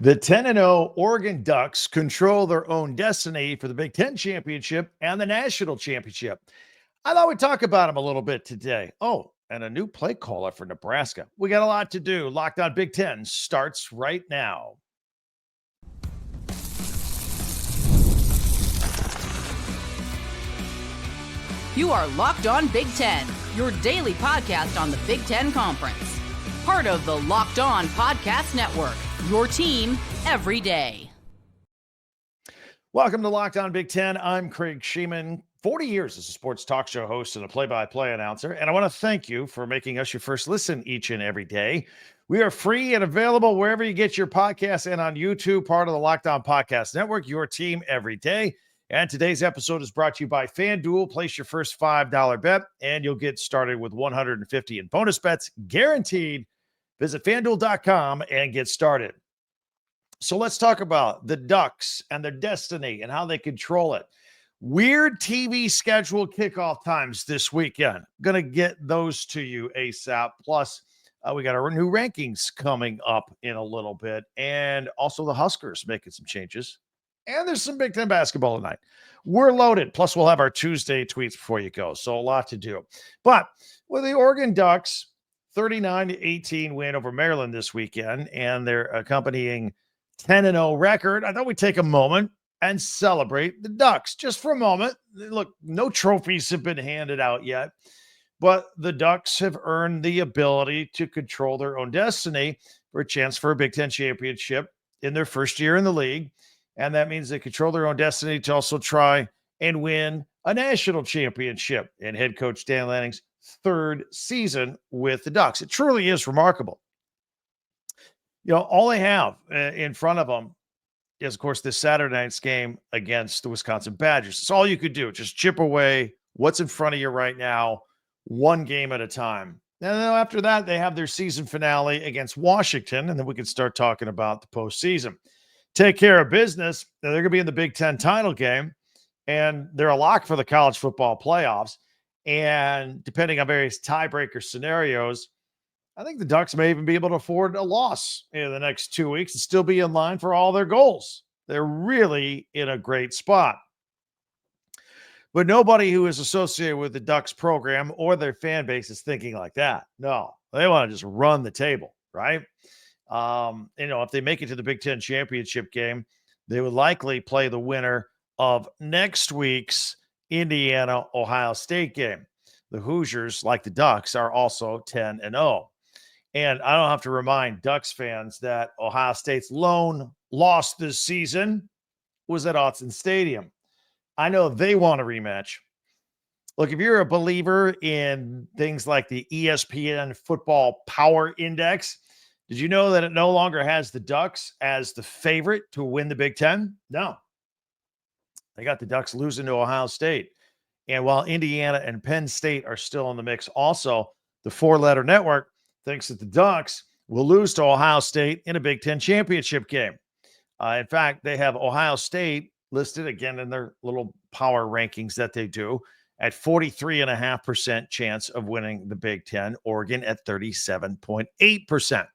The 10-0 Oregon Ducks control their own destiny for the Big Ten Championship and the National Championship. I thought we'd talk about them a little bit today. Oh, and a new play caller for Nebraska. We got a lot to do. Locked on Big Ten starts right now. You are Locked On Big Ten, your daily podcast on the Big Ten Conference. Part of the Locked On Podcast Network, your team every day. Welcome to Locked On Big Ten. I'm Craig Shemon, 40 years as a sports talk show host and a play-by-play announcer, and I want to thank you for making us your first listen each and every day. We are free and available wherever you get your podcasts and on YouTube, part of the Locked On Podcast Network, your team every day. And today's episode is brought to you by FanDuel. Place your first $5 bet, and you'll get started with $150 in bonus bets, guaranteed. Visit FanDuel.com and get started. So let's talk about the Ducks and their destiny and how they control it. Weird TV schedule kickoff times this weekend. Going to get those to you ASAP. Plus, we got our new rankings coming up in a little bit. And also the Huskers making some changes. And there's some Big Ten basketball tonight. We're loaded. Plus, we'll have our Tuesday tweets before you go. So a lot to do. But with the Oregon Ducks, 39-18 win over Maryland this weekend, and their accompanying 10-0 record, I thought we'd take a moment and celebrate the Ducks just for a moment. Look, no trophies have been handed out yet, but the Ducks have earned the ability to control their own destiny for a chance for a Big Ten championship in their first year in the league. And that means they control their own destiny to also try and win a national championship in head coach Dan Lanning's third season with the Ducks. It truly is remarkable. You know, all they have in front of them is, of course, this Saturday night's game against the Wisconsin Badgers. It's all you could do. Just chip away what's in front of you right now, one game at a time. And then after that, they have their season finale against Washington, and then we can start talking about the postseason. Take care of business. They're going to be in the Big Ten title game, and they're a lock for the college football playoffs. And depending on various tiebreaker scenarios, I think the Ducks may even be able to afford a loss in the next 2 weeks and still be in line for all their goals. They're really in a great spot. But nobody who is associated with the Ducks program or their fan base is thinking like that. No, they want to just run the table, right? If they make it to the Big Ten championship game, they would likely play the winner of next week's Indiana-Ohio State game. The Hoosiers, like the Ducks, are also 10-0. And I don't have to remind Ducks fans that Ohio State's lone loss this season was at Autzen Stadium. I know they want a rematch. Look, if you're a believer in things like the ESPN Football Power Index, did you know that it no longer has the Ducks as the favorite to win the Big Ten? No. They got the Ducks losing to Ohio State. And while Indiana and Penn State are still in the mix also, the four-letter network thinks that the Ducks will lose to Ohio State in a Big Ten championship game. In fact, they have Ohio State listed again in their little power rankings that they do at 43.5% chance of winning the Big Ten, Oregon at 37.8%.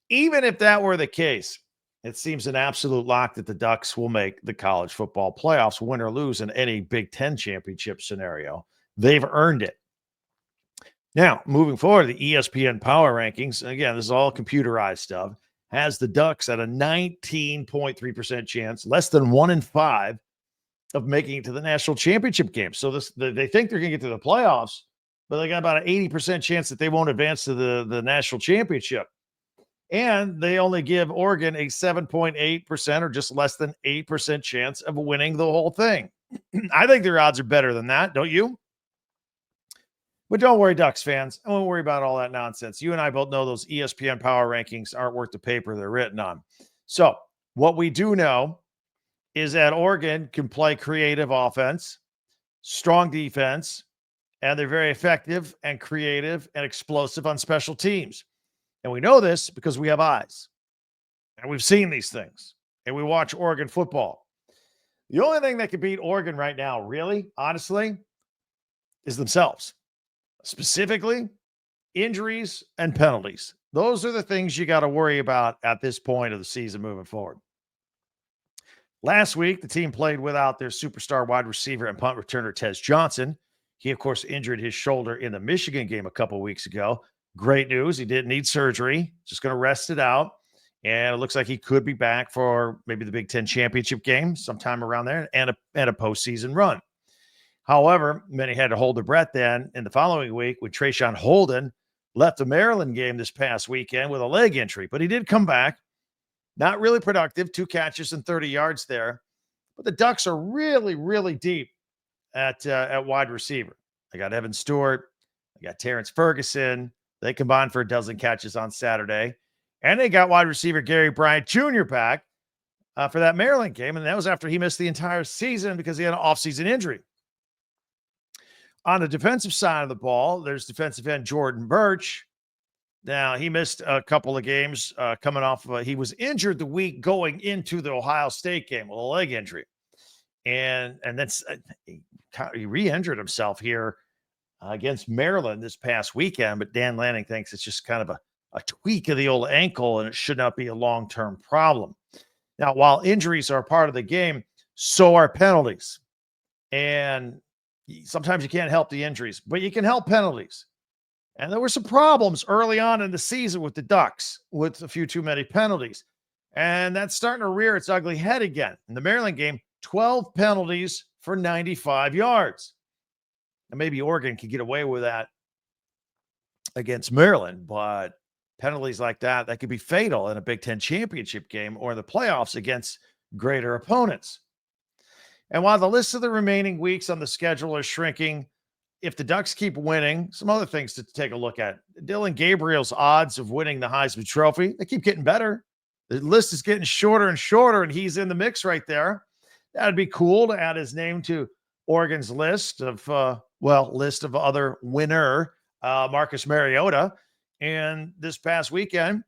Even if that were the case, it seems an absolute lock that the Ducks will make the college football playoffs, win or lose in any Big Ten championship scenario. They've earned it. Now, moving forward, the ESPN Power Rankings, again, this is all computerized stuff, has the Ducks at a 19.3% chance, less than 1 in 5, of making it to the national championship game. So they think they're going to get to the playoffs, but they got about an 80% chance that they won't advance to the national championship. And they only give Oregon a 7.8% or just less than 8% chance of winning the whole thing. I think their odds are better than that, don't you? But don't worry, Ducks fans. I won't worry about all that nonsense. You and I both know those ESPN Power Rankings aren't worth the paper they're written on. So what we do know is that Oregon can play creative offense, strong defense, and they're very effective and creative and explosive on special teams. And we know this because we have eyes. And we've seen these things. And we watch Oregon football. The only thing that can beat Oregon right now, really, honestly, is themselves. Specifically, injuries and penalties. Those are the things you got to worry about at this point of the season moving forward. Last week, the team played without their superstar wide receiver and punt returner, Tez Johnson. He, of course, injured his shoulder in the Michigan game a couple weeks ago. Great news. He didn't need surgery, just going to rest it out. And it looks like he could be back for maybe the Big Ten championship game sometime around there and a postseason run. However, many had to hold their breath then in the following week when Trayshawn Holden left the Maryland game this past weekend with a leg injury. But he did come back. Not really productive, 2 catches and 30 yards there. But the Ducks are really, really deep at wide receiver. They got Evan Stewart. They got Terrence Ferguson. They combined for a dozen catches on Saturday. And they got wide receiver Gary Bryant Jr. back for that Maryland game. And that was after he missed the entire season because he had an offseason injury. On the defensive side of the ball, there's defensive end Jordan Birch. Now, he missed a couple of games coming off of he was injured the week going into the Ohio State game with a leg injury. And that's he re-injured himself here against Maryland this past weekend. But Dan Lanning thinks it's just kind of a tweak of the old ankle, and it should not be a long-term problem. Now, while injuries are part of the game, so are penalties. And sometimes you can't help the injuries, but you can help penalties. And there were some problems early on in the season with the Ducks with a few too many penalties. And that's starting to rear its ugly head again. In the Maryland game, 12 penalties for 95 yards. And maybe Oregon could get away with that against Maryland, but penalties like that could be fatal in a Big Ten championship game or in the playoffs against greater opponents. And while the list of the remaining weeks on the schedule are shrinking, if the Ducks keep winning, some other things to take a look at. Dylan Gabriel's odds of winning the Heisman Trophy, they keep getting better. The list is getting shorter and shorter, and he's in the mix right there. That'd be cool to add his name to Oregon's list of other winner, Marcus Mariota. And this past weekend,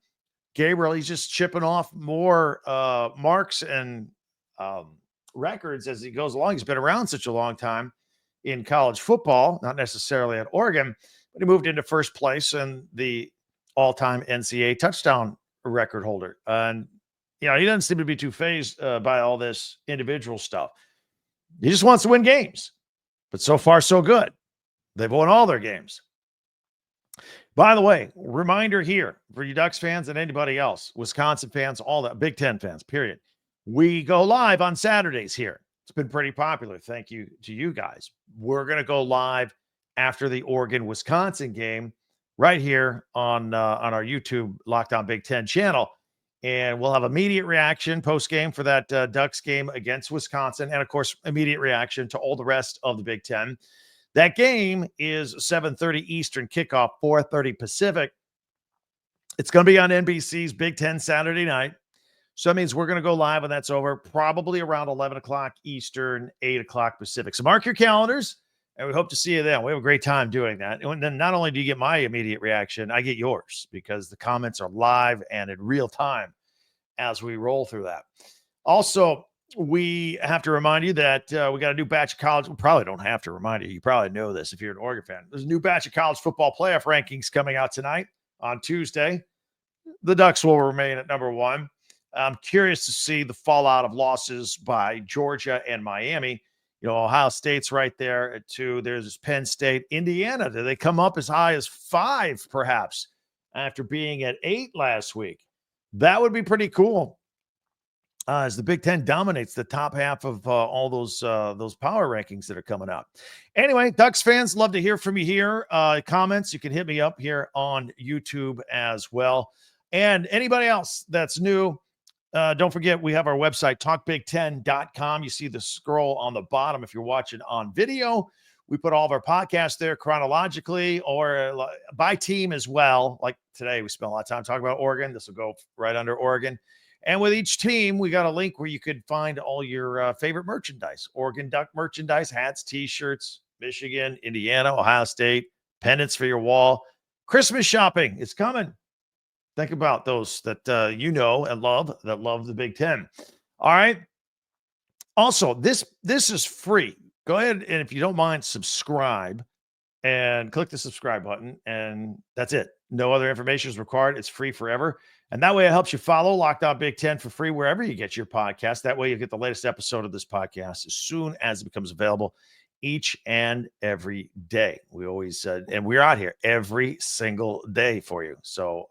Gabriel, he's just chipping off more marks and records as he goes along. He's been around such a long time in college football, not necessarily at Oregon, but he moved into first place and the all-time NCAA touchdown record holder. And, he doesn't seem to be too fazed by all this individual stuff. He just wants to win games. But so far, so good. They've won all their games. By the way, reminder here for you Ducks fans and anybody else, Wisconsin fans, all that, Big Ten fans, period. We go live on Saturdays here. It's been pretty popular. Thank you to you guys. We're going to go live after the Oregon-Wisconsin game right here on our YouTube Locked On Big Ten channel. And we'll have immediate reaction post-game for that Ducks game against Wisconsin. And, of course, immediate reaction to all the rest of the Big Ten. That game is 7:30 Eastern kickoff, 4:30 Pacific. It's going to be on NBC's Big Ten Saturday night. So that means we're going to go live when that's over, probably around 11 o'clock Eastern, 8 o'clock Pacific. So mark your calendars, and we hope to see you then. We have a great time doing that. And then not only do you get my immediate reaction, I get yours because the comments are live and in real time as we roll through that. Also, we have to remind you that we got a new batch of college. We probably don't have to remind you. You probably know this if you're an Oregon fan. There's a new batch of college football playoff rankings coming out tonight on Tuesday. The Ducks will remain at number 1. I'm curious to see the fallout of losses by Georgia and Miami. Ohio State's right there at 2. There's Penn State, Indiana. Do they come up as high as 5, perhaps, after being at 8 last week? That would be pretty cool. As the Big Ten dominates the top half of all those power rankings that are coming out. Anyway, Ducks fans, love to hear from you here. Comments, you can hit me up here on YouTube as well. And anybody else that's new, don't forget, we have our website, talkbig10.com. You see the scroll on the bottom if you're watching on video. We put all of our podcasts there chronologically or by team as well. Like today, we spent a lot of time talking about Oregon. This will go right under Oregon. And with each team, we got a link where you could find all your favorite merchandise. Oregon Duck merchandise, hats, T-shirts, Michigan, Indiana, Ohio State, pennants for your wall. Christmas shopping is coming. Think about those that you know and love, that love the Big Ten. All right. Also, this is free. Go ahead and if you don't mind, subscribe and click the subscribe button, and that's it. No other information is required. It's free forever. And that way it helps you follow Locked On Big Ten for free wherever you get your podcast. That way you get the latest episode of this podcast as soon as it becomes available each and every day. We always and we're out here every single day for you. So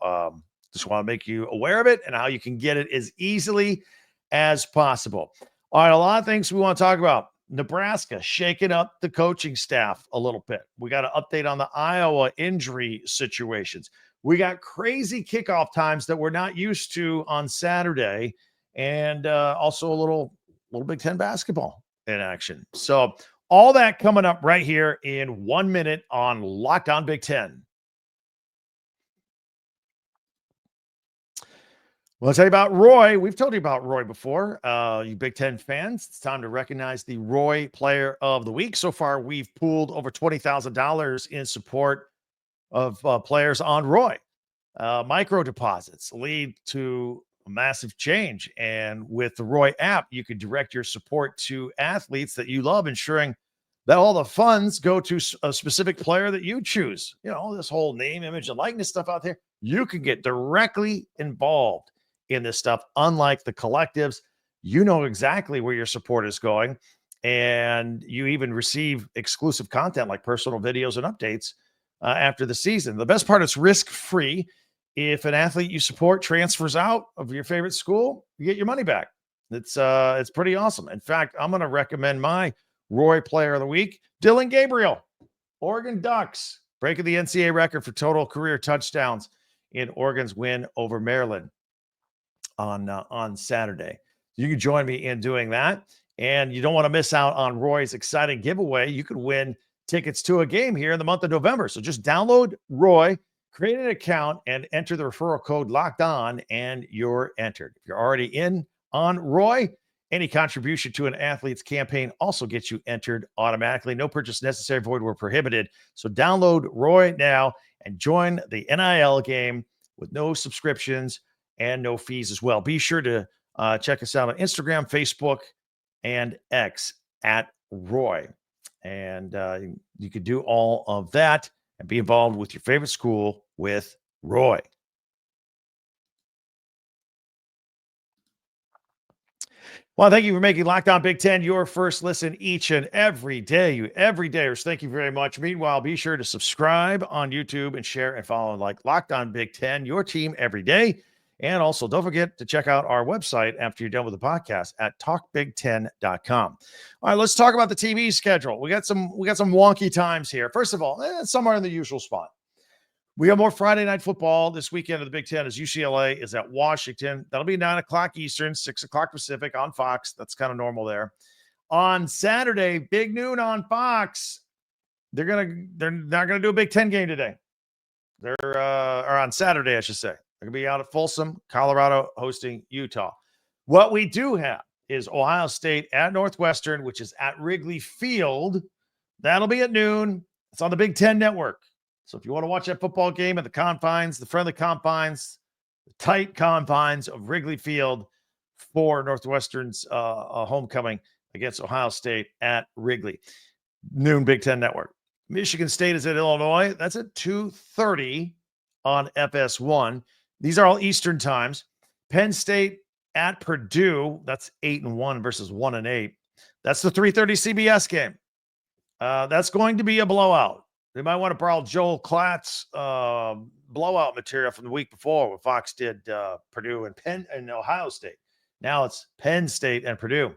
just want to make you aware of it and how you can get it as easily as possible. All right, a lot of things we want to talk about. Nebraska shaking up the coaching staff a little bit. We got an update on the Iowa injury situations. We got crazy kickoff times that we're not used to on Saturday, and also a little Big Ten basketball in action. So all that coming up right here in 1 minute on Locked On Big Ten. Well, I'll tell you about Roy. We've told you about Roy before. You Big Ten fans, it's time to recognize the Roy Player of the Week. So far, we've pooled over $20,000 in support of players on Roy. Micro deposits lead to a massive change. And with the Roy app, you can direct your support to athletes that you love, ensuring that all the funds go to a specific player that you choose. You know, this whole name, image, and likeness stuff out there, you can get directly involved in this stuff. Unlike the collectives, you know exactly where your support is going, and you even receive exclusive content like personal videos and updates after the season. The best part, it's risk-free. If an athlete you support transfers out of your favorite school, you get your money back. It's pretty awesome. In fact, I'm going to recommend my Roy Player of the Week, Dylan Gabriel, Oregon Ducks, breaking the NCAA record for total career touchdowns in Oregon's win over Maryland on Saturday. You can join me in doing that. And you don't want to miss out on Roy's exciting giveaway. You could win tickets to a game here in the month of November. So just download Roy, create an account, and enter the referral code Locked On, and you're entered. If you're already in on Roy, any contribution to an athlete's campaign also gets you entered automatically. No purchase necessary, void where prohibited. So download Roy now and join the NIL game with no subscriptions and no fees as well. Be sure to check us out on Instagram, Facebook, and X at Roy. And you can do all of that and be involved with your favorite school with Roy. Well, thank you for making Locked On Big Ten your first listen each and every day. You everydayers, thank you very much. Meanwhile, be sure to subscribe on YouTube and share and follow like Locked On Big Ten, your team every day. And also, don't forget to check out our website after you're done with the podcast at talkbig10.com. All right, let's talk about the TV schedule. We got some wonky times here. First of all, somewhere in the usual spot. We have more Friday night football this weekend of the Big Ten as UCLA is at Washington. That'll be 9 o'clock Eastern, 6 o'clock Pacific on Fox. That's kind of normal there. On Saturday, big noon on Fox. They're not gonna do a Big Ten game today. Or on Saturday, I should say. They're going to be out at Folsom, Colorado, hosting Utah. What we do have is Ohio State at Northwestern, which is at Wrigley Field. That'll be at noon. It's on the Big Ten Network. So if you want to watch that football game at the confines, the friendly confines, the tight confines of Wrigley Field for Northwestern's homecoming against Ohio State at Wrigley. Noon Big Ten Network. Michigan State is at Illinois. That's at 2:30 on FS1. These are all Eastern times. Penn State at Purdue. That's 8-1 versus 1-8. That's the 3:30 CBS game. That's going to be a blowout. They might want to borrow Joel Klatt's blowout material from the week before when Fox did Purdue and Ohio State. Now it's Penn State and Purdue.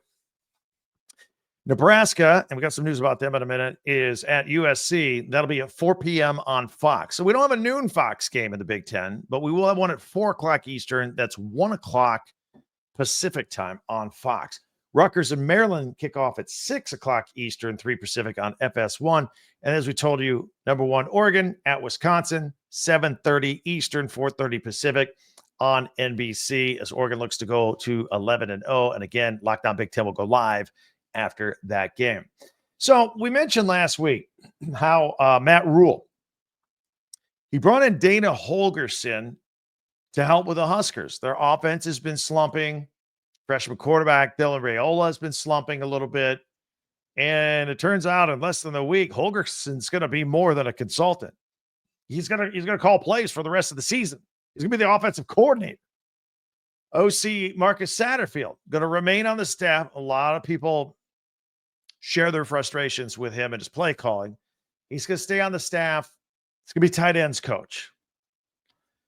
Nebraska, and we got some news about them in a minute, is at USC. That'll be at 4 p.m. on Fox. So we don't have a noon Fox game in the Big Ten, but we will have one at 4 o'clock Eastern. That's 1 o'clock Pacific time on Fox. Rutgers and Maryland kick off at 6 o'clock Eastern, 3 Pacific on FS1. And as we told you, number 1, Oregon at Wisconsin, 7:30 Eastern, 4:30 Pacific on NBC as Oregon looks to go to 11-0. And again, Locked On Big Ten will go live after that game. So we mentioned last week how Matt Rule, he brought in Dana Holgorsen to help with the Huskers. Their offense has been slumping. Freshman quarterback Dylan Raiola has been slumping a little bit. And it turns out in less than a week, Holgerson's going to be more than a consultant. He's gonna call plays for the rest of the season. He's gonna be the offensive coordinator. OC Marcus Satterfield going to remain on the staff. A lot of people share their frustrations with him and his play calling. He's going to stay on the staff. It's going to be tight ends coach.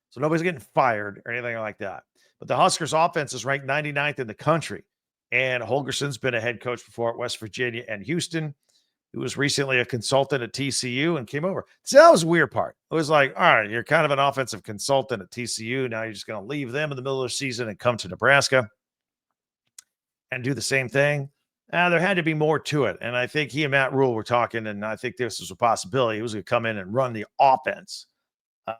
So nobody's getting fired or anything like that. But the Huskers offense is ranked 99th in the country. And Holgerson's been a head coach before at West Virginia and Houston. He was recently a consultant at TCU and came over. See, that was the weird part. It was like, all right, you're kind of an offensive consultant at TCU. Now you're just going to leave them in the middle of the season and come to Nebraska and do the same thing. There had to be more to it. And I think he and Matt Rule were talking, and I think this was a possibility. He was going to come in and run the offense.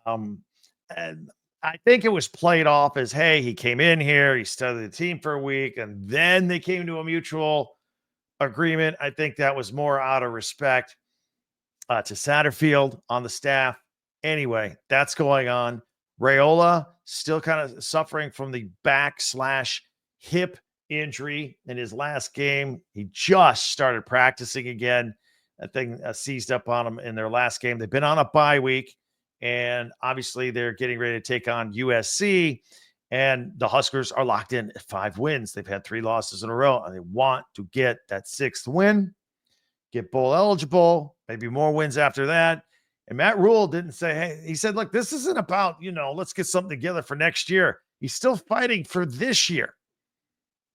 And I think it was played off as, hey, he came in here, he studied the team for a week, and then they came to a mutual agreement. I think that was more out of respect to Satterfield on the staff. Anyway, that's going on. Raiola still kind of suffering from the back/hip injury in his last game. He just started practicing again. That thing seized up on him in their last game. They've been on a bye week, and obviously they're getting ready to take on USC. And the Huskers are locked in at 5 wins. They've had 3 losses in a row, and they want to get that 6th win, get bowl eligible, maybe more wins after that. And Matt Rule didn't say, hey, he said, look, this isn't about, let's get something together for next year. He's still fighting for this year.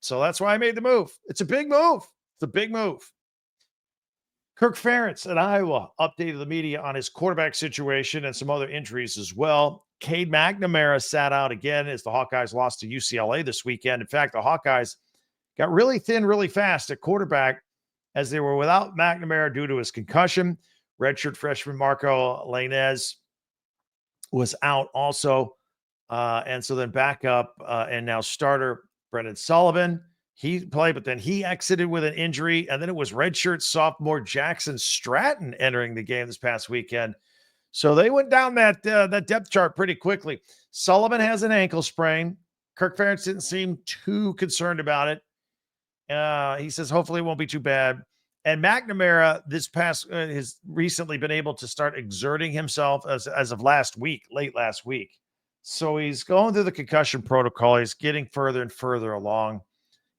So that's why I made the move. It's a big move. It's a big move. Kirk Ferentz at Iowa updated the media on his quarterback situation and some other injuries as well. Cade McNamara sat out again as the Hawkeyes lost to UCLA this weekend. In fact, the Hawkeyes got really thin really fast at quarterback as they were without McNamara due to his concussion. Redshirt freshman Marco Lainez was out also. And so then backup and now starter Brendan Sullivan. He played, but then he exited with an injury. And then it was redshirt sophomore Jackson Stratton entering the game this past weekend. So they went down that depth chart pretty quickly. Sullivan has an ankle sprain. Kirk Ferentz didn't seem too concerned about it. He says hopefully it won't be too bad. And McNamara has recently been able to start exerting himself as of late last week. So he's going through the concussion protocol. He's getting further and further along.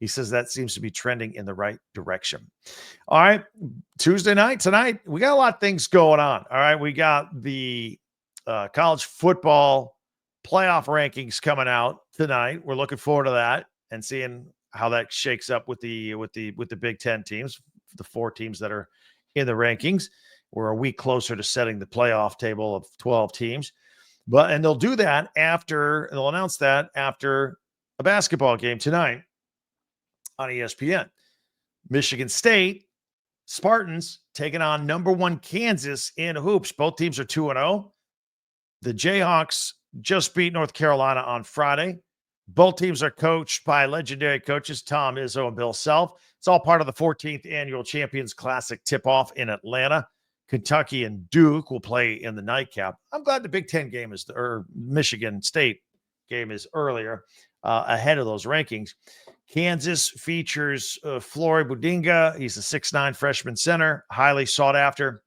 He says that seems to be trending in the right direction. All right. Tuesday night, tonight, we got a lot of things going on. All right. We got the college football playoff rankings coming out tonight. We're looking forward to that and seeing how that shakes up with the Big Ten teams, the 4 teams that are in the rankings. We're a week closer to setting the playoff table of 12 teams. And they'll do that they'll announce that after a basketball game tonight on ESPN. Michigan State Spartans taking on number 1 Kansas in hoops. Both teams are 2-0. The Jayhawks just beat North Carolina on Friday. Both teams are coached by legendary coaches Tom Izzo and Bill Self. It's all part of the 14th annual Champions Classic tip-off in Atlanta. Kentucky and Duke will play in the nightcap. I'm glad the Big Ten game Michigan State game is earlier ahead of those rankings. Kansas features Flory Budinga. He's a 6'9" freshman center, highly sought after.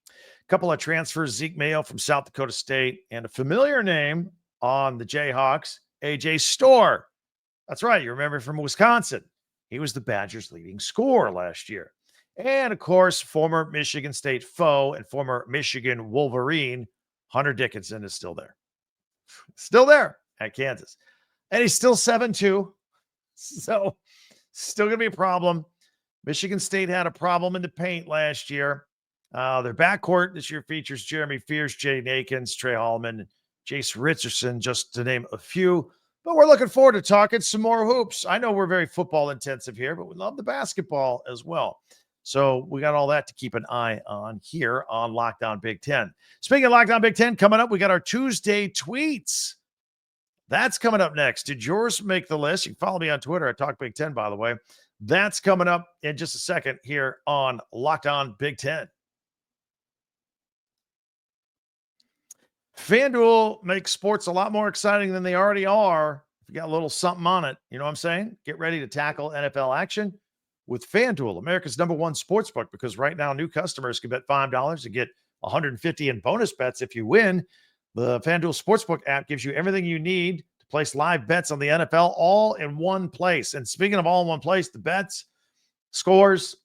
A couple of transfers, Zeke Mayo from South Dakota State, and a familiar name on the Jayhawks, A.J. Storr. That's right. You remember from Wisconsin. He was the Badgers' leading scorer last year. And, of course, former Michigan State foe and former Michigan Wolverine, Hunter Dickinson, is still there. Still there at Kansas. And he's still 7'2". So, still going to be a problem. Michigan State had a problem in the paint last year. Their backcourt this year features Jeremy Fears, Jay Nakins, Trey Hallman, Jace Richardson, just to name a few. But we're looking forward to talking some more hoops. I know we're very football intensive here, but we love the basketball as well. So we got all that to keep an eye on here on Locked On Big Ten. Speaking of Locked On Big Ten, coming up, we got our Tuesday tweets. That's coming up next. Did yours make the list? You can follow me on Twitter at Talk Big Ten, by the way. That's coming up in just a second here on Locked On Big Ten. FanDuel makes sports a lot more exciting than they already are. If you got a little something on it, you know what I'm saying? Get ready to tackle NFL action with FanDuel, America's #1 sportsbook, because right now new customers can bet $5 and get $150 in bonus bets if you win. The FanDuel Sportsbook app gives you everything you need to place live bets on the NFL all in one place. And speaking of all in one place, the bets, scores,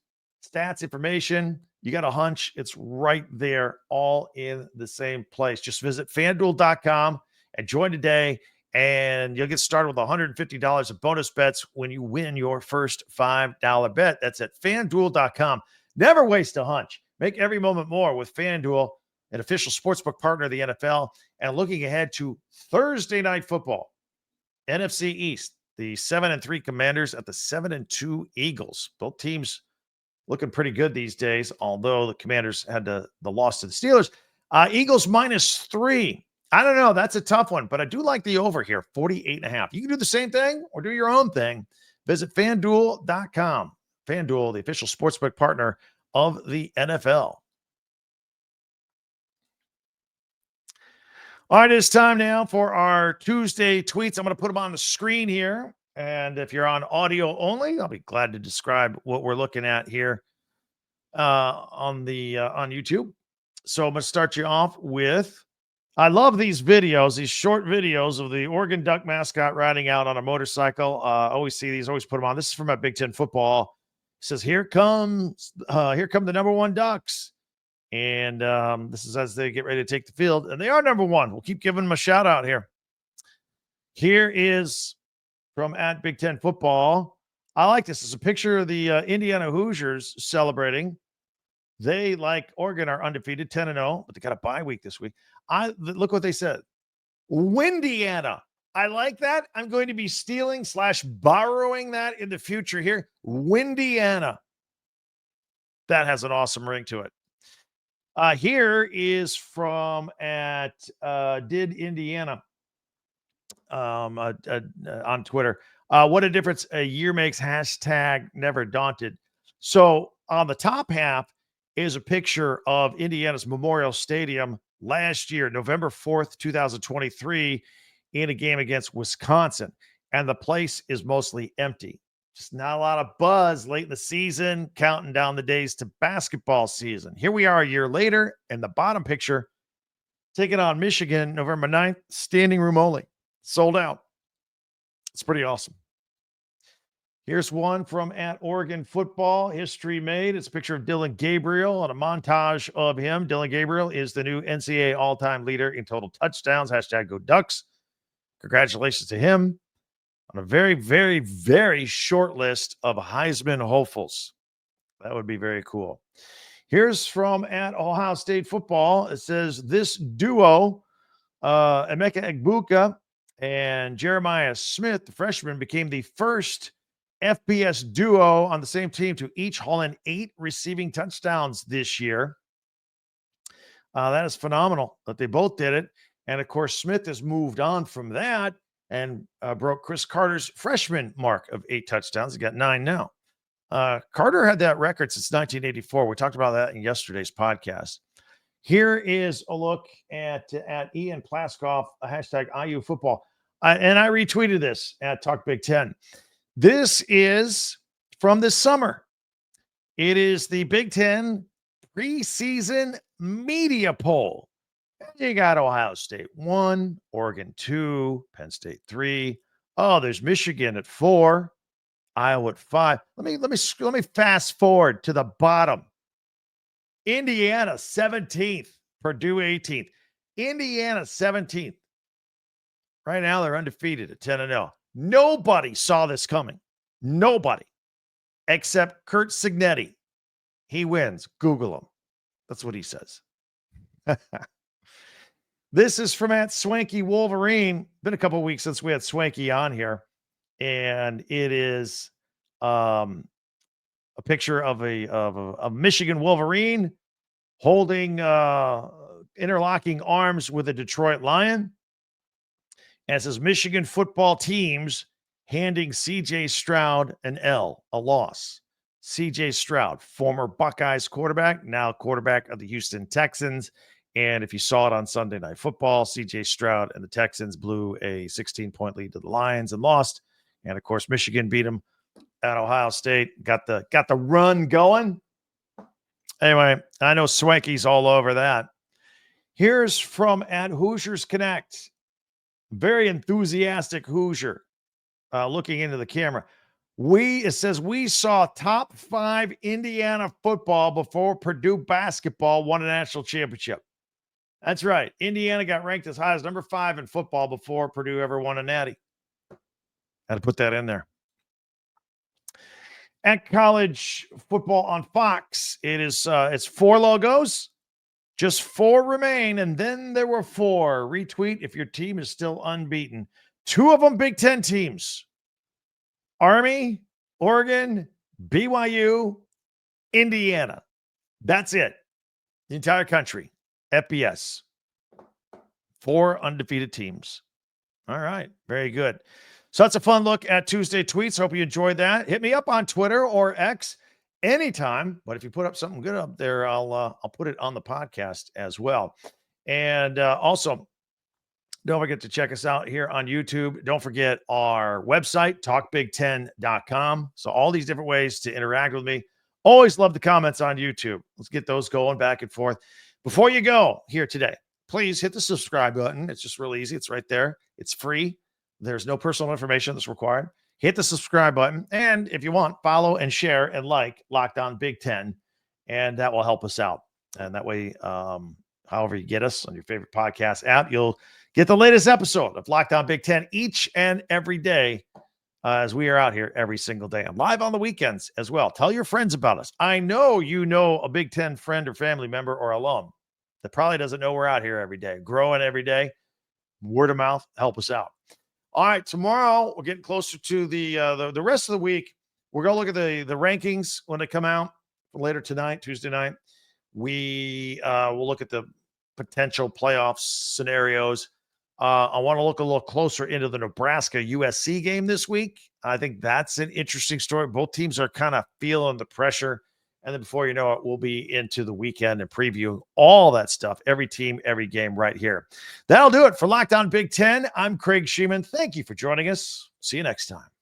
stats, information, you got a hunch, it's right there, all in the same place. Just visit FanDuel.com and join today, and you'll get started with $150 of bonus bets when you win your first $5 bet. That's at FanDuel.com. Never waste a hunch. Make every moment more with FanDuel, an official sportsbook partner of the NFL. And looking ahead to Thursday night football, NFC East, the 7-3 Commanders at the 7-2 Eagles. Both teams looking pretty good these days, although the Commanders had the loss to the Steelers. Eagles -3. I don't know. That's a tough one, but I do like the over here, 48.5. You can do the same thing or do your own thing. Visit FanDuel.com. FanDuel, the official sportsbook partner of the NFL. All right, it's time now for our Tuesday tweets. I'm going to put them on the screen here. And if you're on audio only, I'll be glad to describe what we're looking at here on YouTube. So I'm going to start you off with, I love these videos, these short videos of the Oregon Duck mascot riding out on a motorcycle. Always see these, always put them on. This is from Big Ten football. It says, here come the #1 Ducks. And this is as they get ready to take the field. And they are #1. We'll keep giving them a shout out here. Here is from @Big Ten football. I like this. It's a picture of the Indiana Hoosiers celebrating. They, like Oregon, are undefeated, 10-0, but they got a bye week this week. Look what they said. Windiana. I like that. I'm going to be stealing/borrowing that in the future here. Windiana. That has an awesome ring to it. Here is from Did Indiana on Twitter. What a difference a year makes. #never daunted. So on the top half is a picture of Indiana's Memorial Stadium last year, November 4th, 2023, in a game against Wisconsin. And the place is mostly empty. Just not a lot of buzz late in the season, counting down the days to basketball season. Here we are a year later, and the bottom picture, taking on Michigan, November 9th, standing room only, sold out. It's pretty awesome. Here's one from @Oregon football, history made. It's a picture of Dylan Gabriel and a montage of him. Dylan Gabriel is the new NCAA all-time leader in total touchdowns. #Go Ducks. Congratulations to him on a very, very, very short list of Heisman hopefuls. That would be very cool. Here's from @Ohio State football. It says, this duo, Emeka Egbuka and Jeremiah Smith, the freshman, became the first FBS duo on the same team to each haul in 8 receiving touchdowns this year. That is phenomenal that they both did it. And, of course, Smith has moved on from that and broke Chris Carter's freshman mark of 8 touchdowns. He got 9 now. Carter had that record since 1984. We talked about that in yesterday's podcast. Here is a look at Ian Plaskoff, #IU football. And I retweeted this at Talk Big Ten. This is from this summer. It is the Big Ten preseason media poll. You got Ohio State 1, Oregon 2, Penn State 3. Oh, there's Michigan at 4, Iowa at 5. Let me fast forward to the bottom. Indiana 17th, Purdue 18th. Indiana 17th. Right now they're undefeated at 10-0. Nobody saw this coming. Nobody. Except Kurt Signetti. He wins. Google him. That's what he says. This is from @Swanky Wolverine. Been a couple of weeks since we had Swanky on here. And it is a picture of a Michigan Wolverine holding interlocking arms with a Detroit Lion. And it says Michigan football teams handing C.J. Stroud an L, a loss. C.J. Stroud, former Buckeyes quarterback, now quarterback of the Houston Texans. And if you saw it on Sunday Night Football, C.J. Stroud and the Texans blew a 16-point lead to the Lions and lost. And, of course, Michigan beat them at Ohio State. Got the run going. Anyway, I know Swanky's all over that. Here's from at Hoosiers Connect. Very enthusiastic Hoosier looking into the camera. It says we saw top 5 Indiana football before Purdue basketball won a national championship. That's right. Indiana got ranked as high as number 5 in football before Purdue ever won a natty. Had to put that in there. At college football on Fox, it's 4 logos. Just 4 remain, and then there were 4. Retweet if your team is still unbeaten. 2 of them Big Ten teams. Army, Oregon, BYU, Indiana. That's it. The entire country. FBS. 4 undefeated teams. All right. Very good. So that's a fun look at Tuesday tweets. Hope you enjoyed that. Hit me up on Twitter or X anytime. But if you put up something good up there, I'll put it on the podcast as well. And also, don't forget to check us out here on YouTube. Don't forget our website, talkbig10.com. So all these different ways to interact with me. Always love the comments on YouTube. Let's get those going back and forth. Before you go here today, please hit the subscribe button. It's just real easy. It's right there. It's free. There's no personal information that's required. Hit the subscribe button. And if you want, follow and share and like Locked On Big Ten. And that will help us out. And that way, however you get us on your favorite podcast app, you'll get the latest episode of Locked On Big Ten each and every day as we are out here every single day. I'm live on the weekends as well. Tell your friends about us. I know you know a Big Ten friend or family member or alum that probably doesn't know we're out here every day, growing every day. Word of mouth, help us out. All right, tomorrow we're getting closer to the rest of the week. We're going to look at the rankings when they come out later tonight, Tuesday night. We will look at the potential playoff scenarios. I want to look a little closer into the Nebraska USC game this week. I think that's an interesting story. Both teams are kind of feeling the pressure. And then before you know it, we'll be into the weekend and preview all that stuff, every team, every game right here. That'll do it for Locked On Big Ten. I'm Craig Shemon. Thank you for joining us. See you next time.